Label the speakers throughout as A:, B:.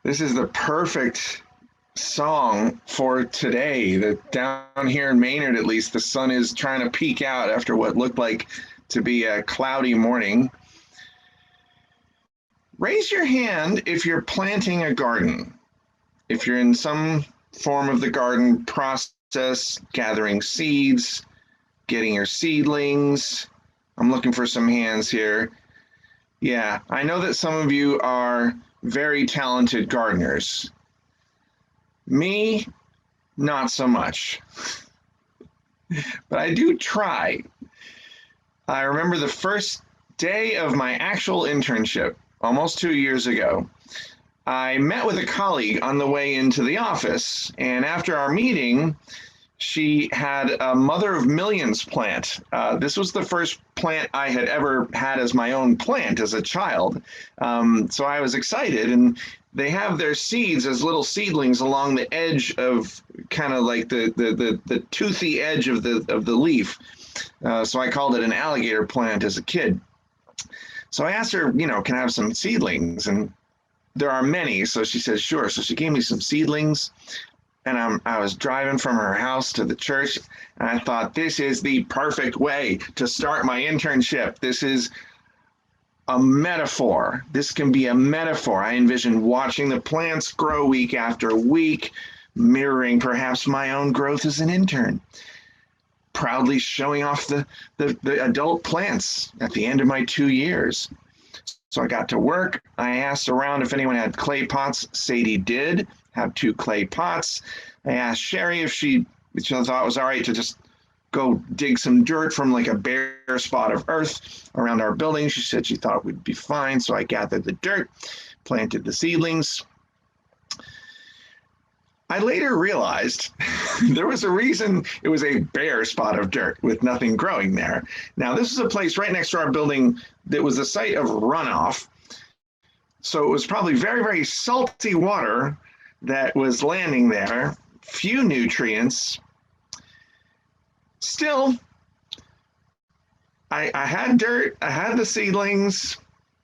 A: This is the perfect song for today. That down here in Maynard, at least, the sun is trying to peek out after what looked like to be a cloudy morning. Raise your hand if you're planting a garden. If you're in some form of the garden process, gathering seeds, getting your seedlings. I'm looking for some hands here. Yeah, I know that some of you are very talented gardeners. Me, not so much. But I do try. I remember the first day of my actual internship, almost 2 years ago. I met with a colleague on the way into the office, and after our meeting, she had a Mother of Millions plant. This was the first plant I had ever had as my own plant as a child. So I was excited, and they have their seeds as little seedlings along the edge of kind of like the toothy edge of the leaf. So I called it an alligator plant as a kid. So I asked her, can I have some seedlings? And there are many. So she said, sure. So she gave me some seedlings. And I was driving from her house to the church, and I thought, this is the perfect way to start my internship. This is a metaphor. This can be a metaphor. I envision watching the plants grow week after week, mirroring perhaps my own growth as an intern, proudly showing off the adult plants at the end of my 2 years. So I got to work. I asked around if anyone had clay pots. Sadie did have 2 clay pots. I asked Sherry if she thought it was all right to just go dig some dirt from like a bare spot of earth around our building. She said she thought we'd be fine. So I gathered the dirt, planted the seedlings. I later realized there was a reason it was a bare spot of dirt with nothing growing there. Now, this is a place right next to our building that was the site of runoff. So it was probably very, very salty water that was landing there, few nutrients. Still, I had dirt, I had the seedlings.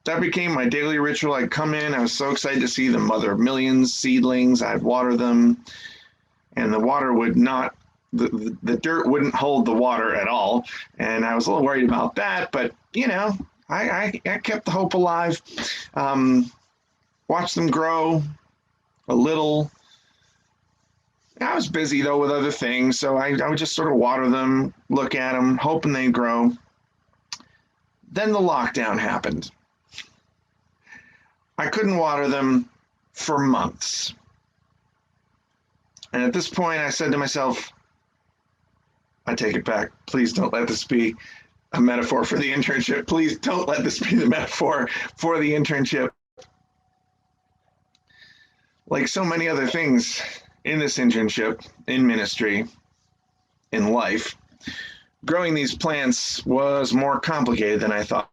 A: That became my daily ritual. I'd come in, I was so excited to see the Mother of Millions seedlings. I'd water them, and the water would not, the dirt wouldn't hold the water at all. And I was a little worried about that, but I kept the hope alive. Watched them grow a little. I was busy though with other things, so I would just sort of water them, look at them, hoping they'd grow. Then the lockdown happened. I couldn't water them for months. And at this point, I said to myself, I take it back. Please don't let this be a metaphor for the internship. Please don't let this be the metaphor for the internship. Like so many other things in this internship, in ministry, in life, growing these plants was more complicated than I thought.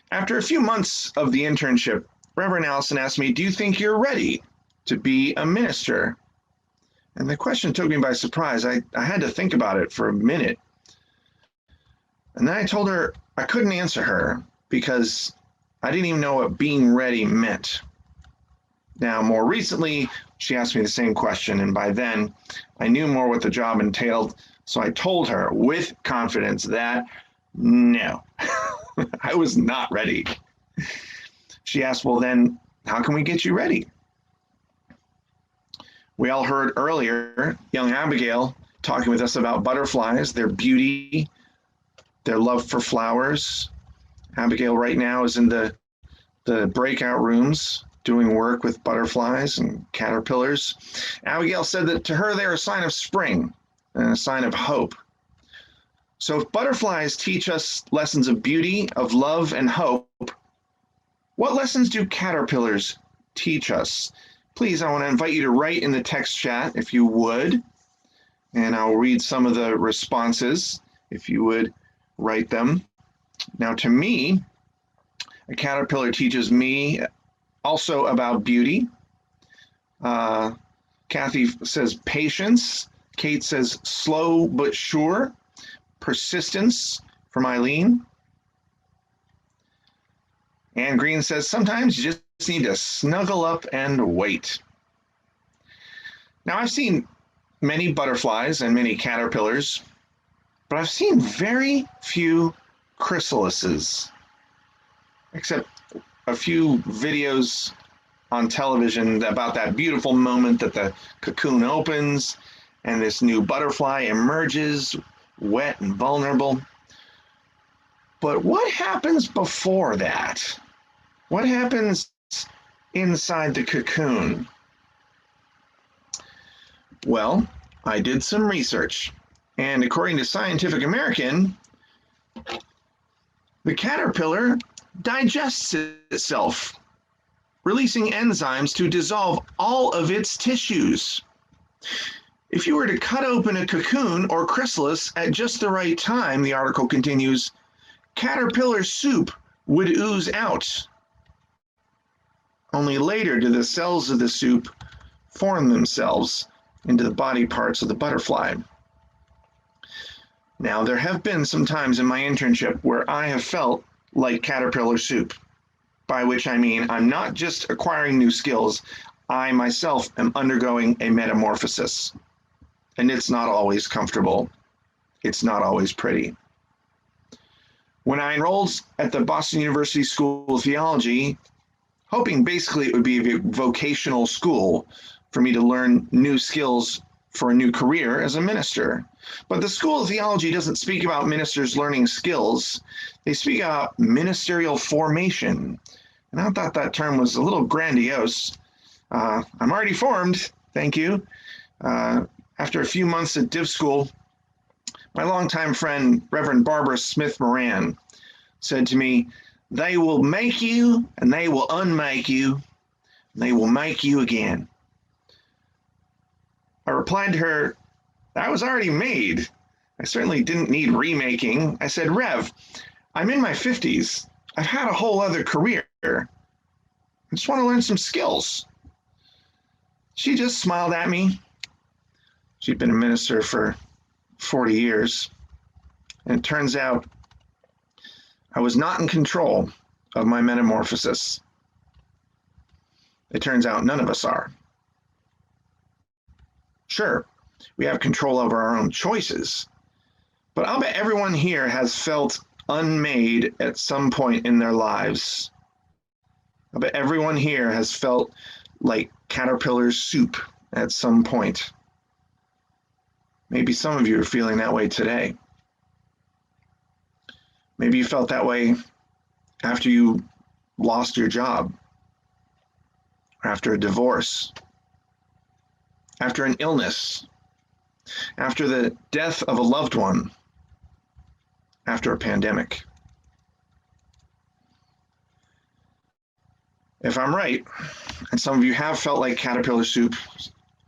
A: After a few months of the internship, Reverend Allison asked me, do you think you're ready to be a minister? And the question took me by surprise. I had to think about it for a minute. And then I told her I couldn't answer her because I didn't even know what being ready meant. Now, more recently, she asked me the same question, and by then, I knew more what the job entailed, so I told her with confidence that no, I was not ready. She asked, well then, how can we get you ready? We all heard earlier, young Abigail talking with us about butterflies, their beauty, their love for flowers. Abigail right now is in the breakout rooms doing work with butterflies and caterpillars. Abigail said that to her, they're a sign of spring and a sign of hope. So if butterflies teach us lessons of beauty, of love, and hope, what lessons do caterpillars teach us? Please, I want to invite you to write in the text chat if you would, and I'll read some of the responses if you would write them. Now, to me, a caterpillar teaches me also about beauty. Kathy says patience. Kate says slow but sure. Persistence from Eileen. Anne Green says sometimes you just need to snuggle up and wait. Now, I've seen many butterflies and many caterpillars, but I've seen very few chrysalises, except a few videos on television about that beautiful moment that the cocoon opens and this new butterfly emerges, wet and vulnerable. But what happens before that? What happens inside the cocoon? Well, I did some research, and according to Scientific American, the caterpillar digests itself, releasing enzymes to dissolve all of its tissues. If you were to cut open a cocoon or chrysalis at just the right time, the article continues, caterpillar soup would ooze out. Only later do the cells of the soup form themselves into the body parts of the butterfly. Now, there have been some times in my internship where I have felt like caterpillar soup, by which I mean I'm not just acquiring new skills, I myself am undergoing a metamorphosis. And it's not always comfortable. It's not always pretty. When I enrolled at the Boston University School of Theology, hoping basically it would be a vocational school for me to learn new skills for a new career as a minister. But the School of Theology doesn't speak about ministers learning skills. They speak about ministerial formation. And I thought that term was a little grandiose. I'm already formed, thank you. After a few months at Div School, my longtime friend, Reverend Barbara Smith Moran, said to me, they will make you and they will unmake you, and they will make you again. I replied to her, I was already made. I certainly didn't need remaking. I said, Rev, I'm in my 50s. I've had a whole other career. I just want to learn some skills. She just smiled at me. She'd been a minister for 40 years. And it turns out I was not in control of my metamorphosis. It turns out none of us are. Sure, we have control over our own choices, but I'll bet everyone here has felt unmade at some point in their lives. I bet everyone here has felt like caterpillar soup at some point. Maybe some of you are feeling that way today. Maybe you felt that way after you lost your job, after a divorce, after an illness, after the death of a loved one, after a pandemic. If I'm right, and some of you have felt like caterpillar soup,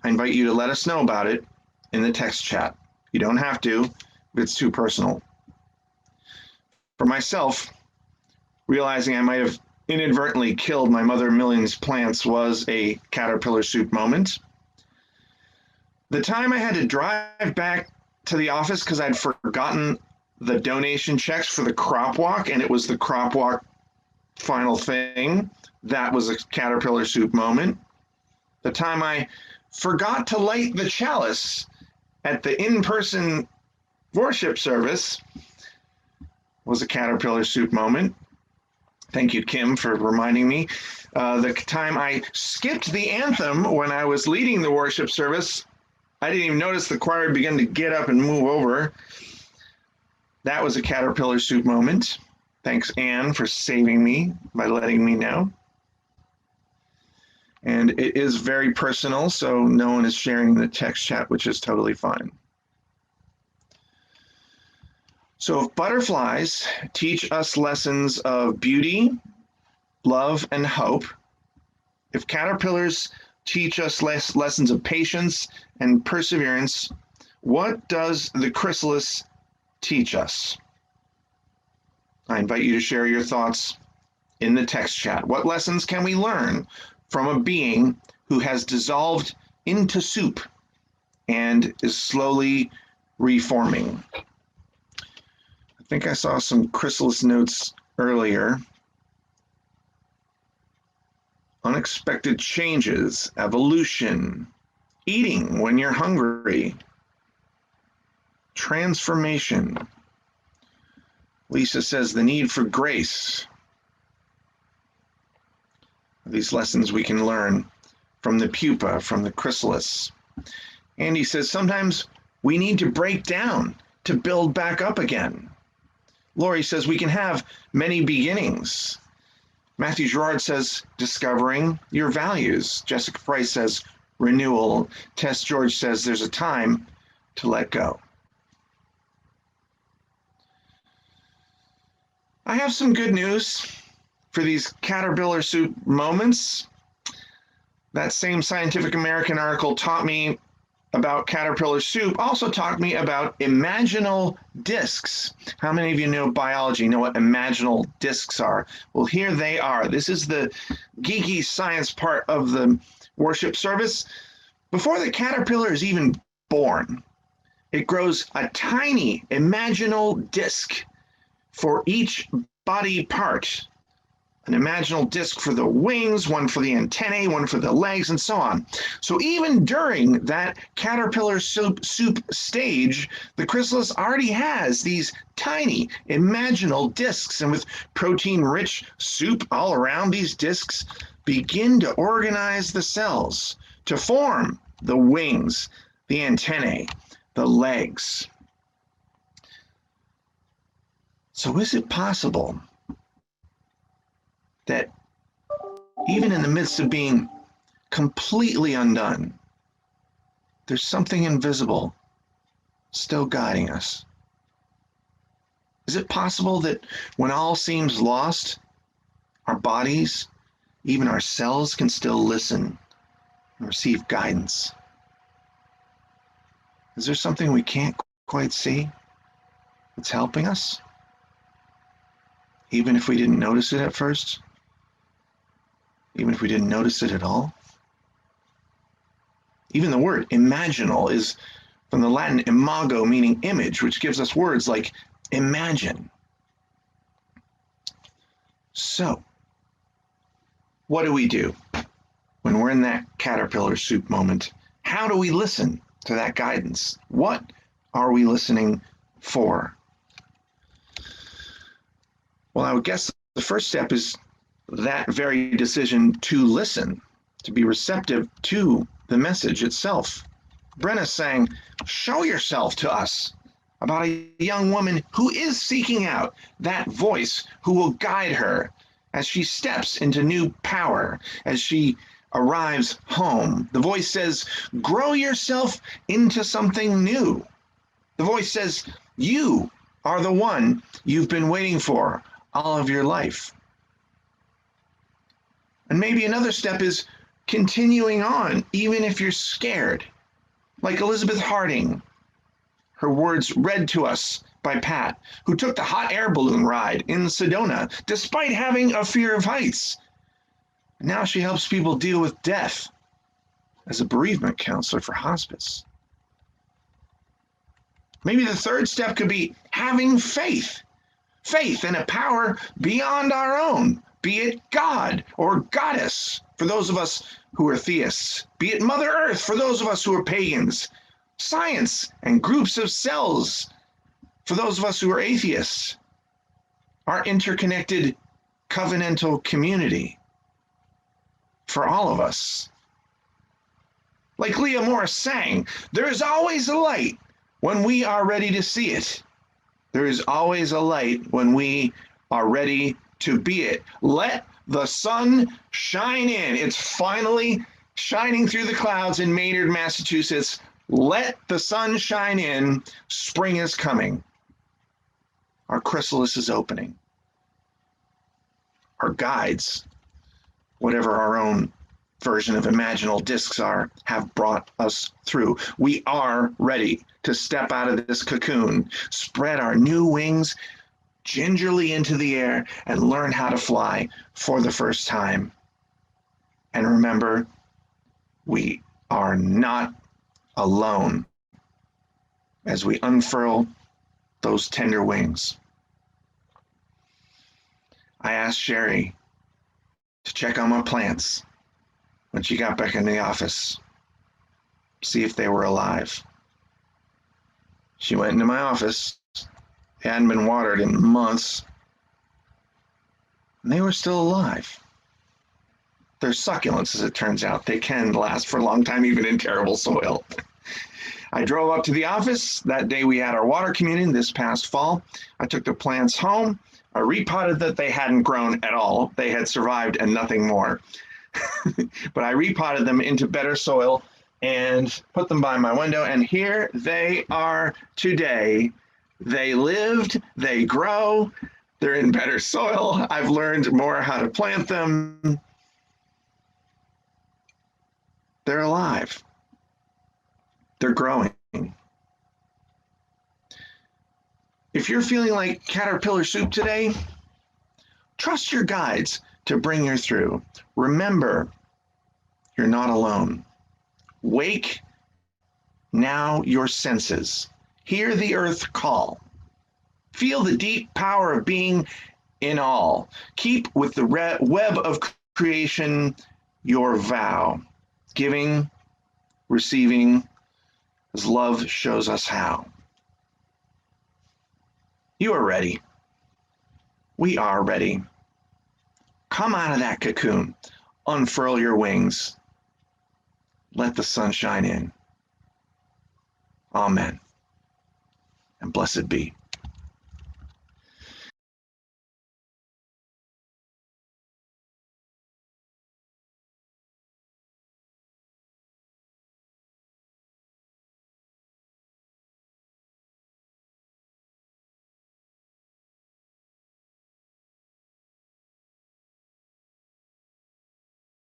A: I invite you to let us know about it in the text chat. You don't have to, if it's too personal. For myself, realizing I might have inadvertently killed my mother million's plants was a caterpillar soup moment. The time I had to drive back to the office because I'd forgotten the donation checks for the crop walk, and it was the crop walk final thing, that was a caterpillar soup moment. The time I forgot to light the chalice at the in-person worship service was a caterpillar soup moment. Thank you, Kim, for reminding me. The time I skipped the anthem when I was leading the worship service, I didn't even notice the choir began to get up and move over. That was a caterpillar soup moment. Thanks, Anne, for saving me by letting me know. And it is very personal, so no one is sharing the text chat, which is totally fine. So if butterflies teach us lessons of beauty, love, and hope, if caterpillars teach us lessons of patience and perseverance, what does the chrysalis teach us? I invite you to share your thoughts in the text chat. What lessons can we learn from a being who has dissolved into soup and is slowly reforming? I think I saw some chrysalis notes earlier. unexpected changes, evolution, eating when you're hungry, transformation. Lisa says the need for grace. These lessons we can learn from the pupa, from the chrysalis. Andy says sometimes we need to break down to build back up again. Lori says we can have many beginnings. Matthew Gerard says discovering your values. Jessica Price says renewal. Tess George says there's a time to let go. I have some good news for these caterpillar soup moments. That same Scientific American article taught me about caterpillar soup, also taught me about imaginal discs. How many of you know biology, know what imaginal discs are? Well, here they are. This is the geeky science part of the worship service. Before the caterpillar is even born, it grows a tiny imaginal disc for each body part. An imaginal disc for the wings, one for the antennae, one for the legs, and so on. So even during that caterpillar soup stage, the chrysalis already has these tiny imaginal discs, and with protein-rich soup all around these discs, begin to organize the cells to form the wings, the antennae, the legs. So is it possible that even in the midst of being completely undone, there's something invisible still guiding us? Is it possible that when all seems lost, our bodies, even our cells, can still listen and receive guidance? Is there something we can't quite see that's helping us, even if we didn't notice it at first? Even if we didn't notice it at all? Even the word imaginal is from the Latin imago, meaning image, which gives us words like imagine. So, what do we do when we're in that caterpillar soup moment? How do we listen to that guidance? What are we listening for? Well, I would guess the first step is that very decision to listen, to be receptive to the message itself. Brenna sang, "Show yourself to us," about a young woman who is seeking out that voice who will guide her as she steps into new power, as she arrives home. The voice says, grow yourself into something new. The voice says, you are the one you've been waiting for all of your life. And maybe another step is continuing on, even if you're scared. Like Elizabeth Harding, her words read to us by Pat, who took the hot air balloon ride in Sedona, despite having a fear of heights. Now she helps people deal with death as a bereavement counselor for hospice. Maybe the third step could be having faith. Faith in a power beyond our own, be it God or Goddess for those of us who are theists, be it Mother Earth for those of us who are pagans, science and groups of cells for those of us who are atheists, our interconnected covenantal community for all of us. Like Leah Morris sang, there is always a light when we are ready to see it. There is always a light when we are ready to be it. Let the sun shine in. It's finally shining through the clouds in Maynard, Massachusetts. Let the sun shine in. Spring is coming. Our chrysalis is opening. Our guides, whatever our own version of Imaginal Discs are, have brought us through. We are ready to step out of this cocoon, spread our new wings gingerly into the air, and learn how to fly for the first time. And remember, we are not alone as we unfurl those tender wings. I asked Sherry to check on my plants when she got back in the office, see if they were alive. She went into my office. They hadn't been watered in months. And they were still alive. They're succulents, as it turns out. They can last for a long time, even in terrible soil. I drove up to the office. That day we had our water communion this past fall. I took the plants home. I repotted that they hadn't grown at all. They had survived and nothing more. But I repotted them into better soil and put them by my window. And here they are today. They lived, they grow, they're in better soil. I've learned more how to plant them. They're alive. They're growing. If you're feeling like caterpillar soup today, trust your guides to bring you through. Remember, you're not alone. Wake now your senses. Hear the earth call. Feel the deep power of being in all. Keep with the web of creation your vow. Giving, receiving, as love shows us how. You are ready. We are ready. Come out of that cocoon. Unfurl your wings. Let the sun shine in. Amen. And blessed be.